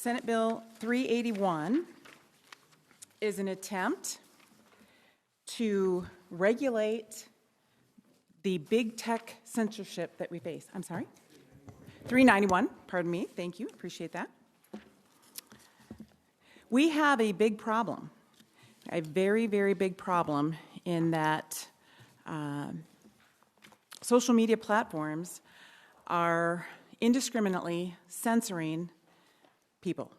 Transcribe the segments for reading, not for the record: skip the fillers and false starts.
Senate Bill 381 is an attempt to regulate the big tech censorship that we face. I'm sorry? 391, pardon me, thank you, appreciate that. We have a big problem, a very, very big problem in that social media platforms are indiscriminately censoring people.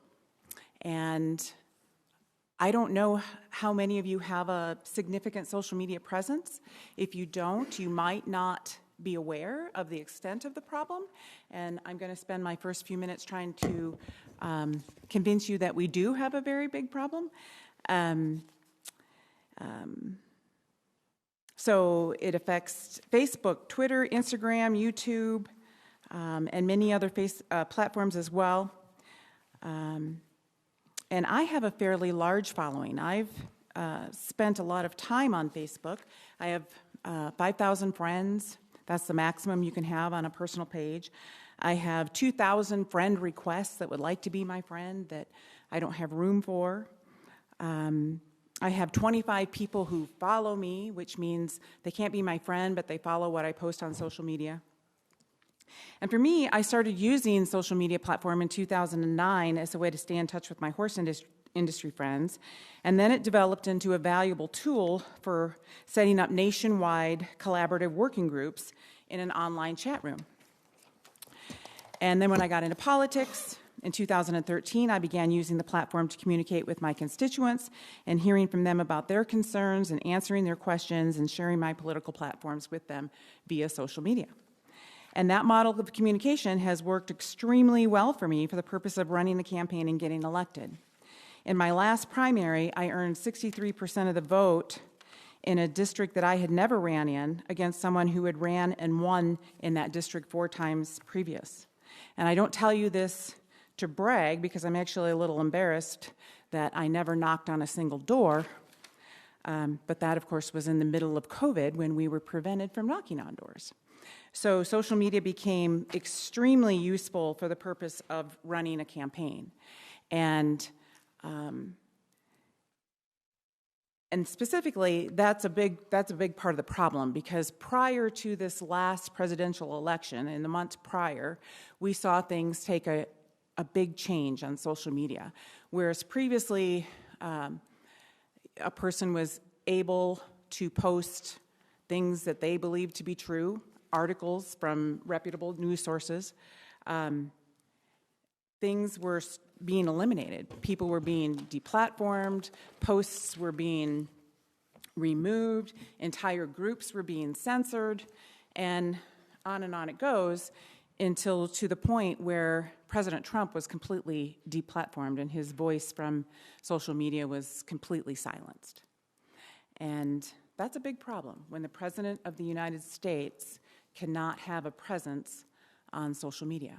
And I don't know how many of you have a significant social media presence. If you don't, you might not be aware of the extent of the problem. And I'm going to spend my first few minutes trying to convince you that we do have a very big problem. So it affects Facebook, Twitter, Instagram, YouTube, and many other platforms as well. And I have a fairly large following. I've spent a lot of time on Facebook. I have 5,000 friends. That's the maximum you can have on a personal page. I have 2,000 friend requests that would like to be my friend that I don't have room for. I have 25 people who follow me, which means they can't be my friend, but they follow what I post on social media. And for me, I started using social media platform in 2009 as a way to stay in touch with my horse industry friends. And then it developed into a valuable tool for setting up nationwide collaborative working groups in an online chat room. And then when I got into politics, in 2013, I began using the platform to communicate with my constituents and hearing from them about their concerns and answering their questions and sharing my political platforms with them via social media. And that model of communication has worked extremely well for me for the purpose of running the campaign and getting elected. In my last primary, I earned 63% of the vote in a district that I had never ran in against someone who had ran and won in that district 4 times previous. And I don't tell you this to brag because I'm actually a little embarrassed that I never knocked on a single door, but that, of course, was in the middle of COVID when we were prevented from knocking on doors. So social media became extremely useful for the purpose of running a campaign. And specifically, that's a big part of the problem, because prior to this last presidential election, in the months prior, we saw things take a big change on social media. Whereas previously, a person was able to post things that they believed to be true, articles from reputable news sources, things were being eliminated. People were being deplatformed, posts were being removed, entire groups were being censored, and on it goes, until to the point where President Trump was completely deplatformed and his voice from social media was completely silenced. And that's a big problem when the President of the United States cannot have a presence on social media.